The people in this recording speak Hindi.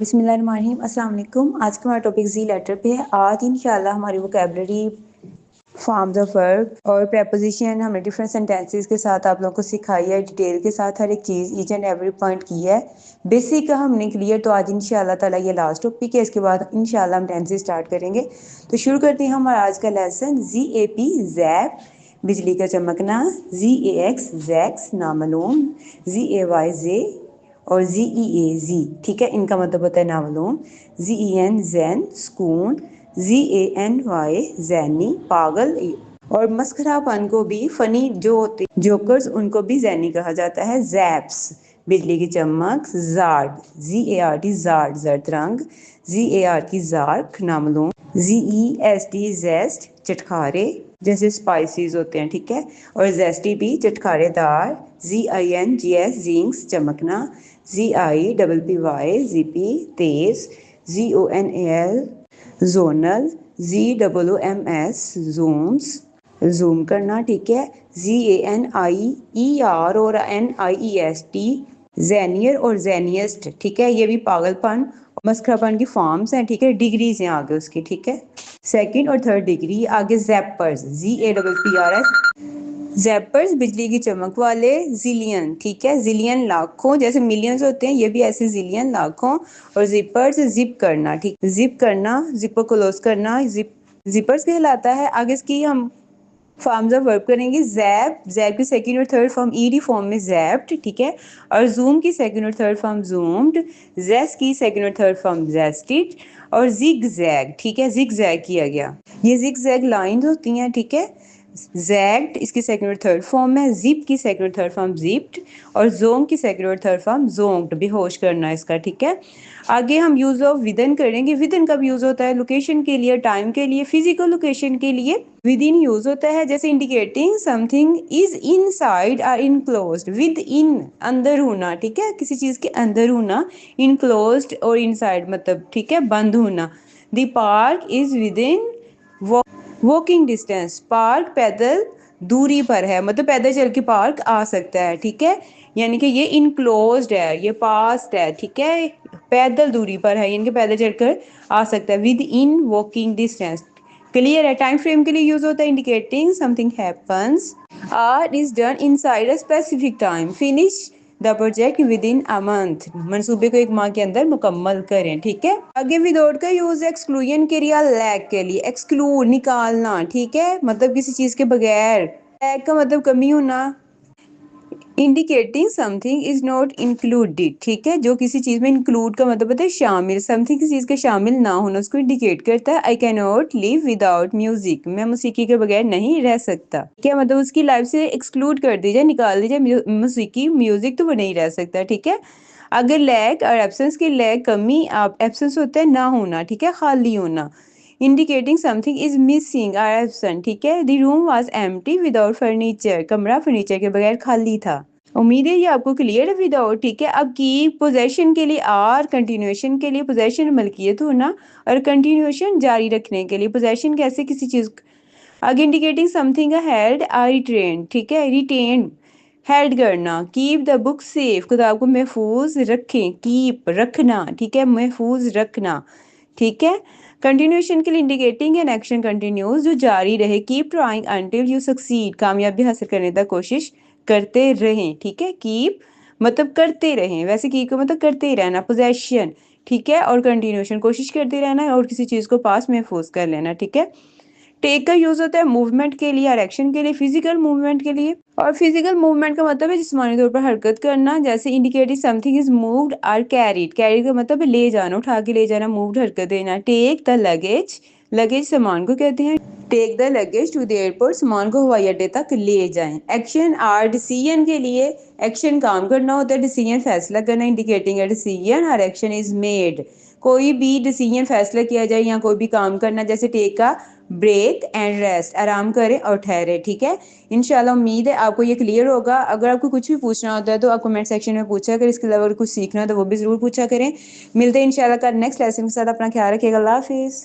बिस्मिल्लाहिर्रहमानिर्रहीम। अस्सलाम वालेकुम। आज का हमारा टॉपिक जी लेटर पे है। आज इंशाल्लाह हमारी वोकेबलरी, फॉर्म्स ऑफ वर्ब और प्रेपोजिशन हमने डिफरेंट सेंटेंसेस के साथ आप लोगों को सिखाई है, डिटेल के साथ हर एक चीज़ ईच एंड एवरी पॉइंट की है। बेसिक का हमने क्लियर, तो आज इंशाल्लाह ताला ये लास्ट टॉपिक है। इसके बाद इंशाल्लाह हम टेंसेस स्टार्ट करेंगे। तो शुरू करते हैं हमारा आज का लेसन। ZAP जैप, बिजली का चमकना। ZAX जैक्स, नामालूम। ZAY जे और ZEA, ठीक है, इनका मतलब होता है नामालूम। ZEN जैन, सुकून। ZANY जैनी, पागल। और मस्खरापन को भी, फनी जो होते जोकर्स, उनको भी जैनी कहा जाता है। जैप्स, बिजली की चमक। जार्ड, ZARD जार्ड, जर्द रंग। ZARK जार्क, नामालूम। ZEST जेस्ट, चटखारे, जैसे स्पाइसेस होते हैं, ठीक है। और जेस्टी भी चटखारेदार। ZINGS जिंक्स, चमकना। ZIPPY जीपी, तेज। ZONAL zonal. ZOOMS zooms, zoom करना, ठीक है। ZANIER और NIEST जेनियर और जेनियस्ट, ठीक है। ये भी पागलपन और मस्खरापन की फॉर्म्स हैं, ठीक है। डिग्रीज हैं आगे उसकी, ठीक है। सेकंड और थर्ड डिग्री। आगे जैपर्स, ZAPPRS जैपर्स, बिजली की चमक वाले। जिलियन, ठीक है, जिलियन लाखों, जैसे मिलियंस होते हैं, ये भी ऐसे जिलियन लाखों। और जिपर्स, जिप करना, ठीक, जिप करना, जिपर क्लोज करना, जिपर्स कहलाता है। आगे इसकी हम फॉर्म्स ऑफ वर्ब करेंगे। जैप, जैप की सेकंड और थर्ड फॉर्म ईडी फॉर्म में जैप्ड, ठीक है। और जूम की सेकंड और थर्ड फॉर्म जूम्ड। जेस की सेकंड और थर्ड फॉर्म जेस्टिड। और जिग जैग, ठीक है, जिग जैग किया गया। ये जिग जैग लाइन्स होती हैं, ठीक है। जैग्ड इसकी सेकंड और थर्ड फॉर्म है। जिप की सेकंड और थर्ड फॉर्म जिप्ड। और जोंग की सेकंड और थर्ड फॉर्म जोंग्ड, बेहोश करना इसका, ठीक है। आगे हम यूज ऑफ विदिन करेंगे। विदिन कब यूज होता है? लोकेशन के लिए, टाइम के लिए, फिजिकल लोकेशन के लिए विद इन यूज होता है। जैसे इंडिकेटिंग समथिंग इज इनसाइड और इनक्लोज्ड। विद इन, अंदर होना, ठीक है, किसी चीज के अंदर होना। इनक्लोज्ड और इनसाइड मतलब, ठीक है, बंद होना। The park is with in walking distance. Park पैदल दूरी पर है, मतलब पैदल चल के पार्क आ सकता है, ठीक है। यानी कि ये इनक्लोज्ड है, ये पास्ट है, ठीक है, पैदल दूरी पर है, यानी कि पैदल चलकर आ सकता है। Within walking distance, clear है। टाइम फ्रेम के लिए यूज होता है indicating something happens or is done inside a specific time. Finish the project within a month, मनसूबे को एक माह के अंदर मुकम्मल करें, ठीक है। आगे विदाउट का यूज एक्सक्लूजन के लिए, लैक के लिए। एक्सक्लूड, निकालना, ठीक है, मतलब किसी चीज के बगैर। लैक का मतलब कमी होना। Indicating something is not included, ठीक है, जो किसी चीज में इंक्लूड का मतलब होता है शामिल। समथिंग किसी चीज के शामिल ना होना उसको इंडिकेट करता है। I can not live without music, मैं मौसीकी के बगैर नहीं रह सकता, क्या मतलब उसकी लाइफ से एक्सक्लूड कर दी जाए, निकाल दी जाए मौसीकी, म्यूजिक, तो वो नहीं रह सकता, ठीक है। अगर लैक और एब्सेंस की, लैक कमी, आप एब्सेंस होता है ना होना, ठीक है, खाली होना। इंडिकेटिंग समथिंग इज मिसिंग और एब्सेंट, ठीक है। The room was empty without furniture, कमरा फर्नीचर के बगैर खाली था। उम्मीद है ये आपको क्लियर है विदाउट, ठीक है। अब की पोजेशन के लिए आर, कंटिन्यूएशन के लिए पोजेशन मलकियत होना, और कंटिन्यूएशन जारी रखने के लिए पोजेशन कैसे किसी चीज। आगे indicating something held or retained, ठीक है, रिटेन, हेल्ड करना। कीप द बुक सेफ, किताब को महफूज रखें, कीप रखना, ठीक है, महफूज रखना, ठीक है। कंटिन्यूएशन के लिए इंडिकेटिंग एन एक्शन कंटिन्यूज, जो जारी रहे। Keep trying until you succeed, कामयाबी हासिल करने तक कोशिश करते रहें, ठीक है। कीप मतलब करते रहें, वैसे कीप का मतलब करते ही रहना, पोजेशन, ठीक है। और कंटिन्यूएशन कोशिश करते रहना और किसी चीज को पास महफूज कर लेना, ठीक है। टेक का यूज होता है मूवमेंट के लिए और एक्शन के लिए, फिजिकल मूवमेंट के लिए। और फिजिकल मूवमेंट का मतलब है जिस्मानी तौर पर हरकत करना, जैसे इंडिकेटिंग समथिंग इज मूव्ड और कैरीड। कैरीड का मतलब है ले जाना, उठा के ले जाना, मूव्ड हरकत देना। टेक द लगेज, लगेज सामान को कहते हैं। Take the luggage to the airport, सामान को हवाई अड्डे तक ले जाएं। एक्शन आर डिसीजन के लिए, एक्शन काम करना होता है, डिसीजन फैसला करना। इंडिकेटिंग अ डिसीजन और एक्शन इज मेड, कोई भी डिसीजन फैसला किया जाए या कोई भी काम करना, जैसे टेक का ब्रेक एंड रेस्ट, आराम करें और ठहरे, ठीक है। इंशाल्लाह उम्मीद है आपको ये क्लियर होगा। अगर आपको कुछ भी पूछना होता है तो आप कमेंट सेक्शन में पूछा करें। इसके अलावा अगर कुछ सीखना है तो वो भी जरूर पूछा करें। मिलते हैं इंशाल्लाह कल नेक्स्ट लेसन के साथ। अपना ख्याल रखिएगा। अल्लाह हाफिज।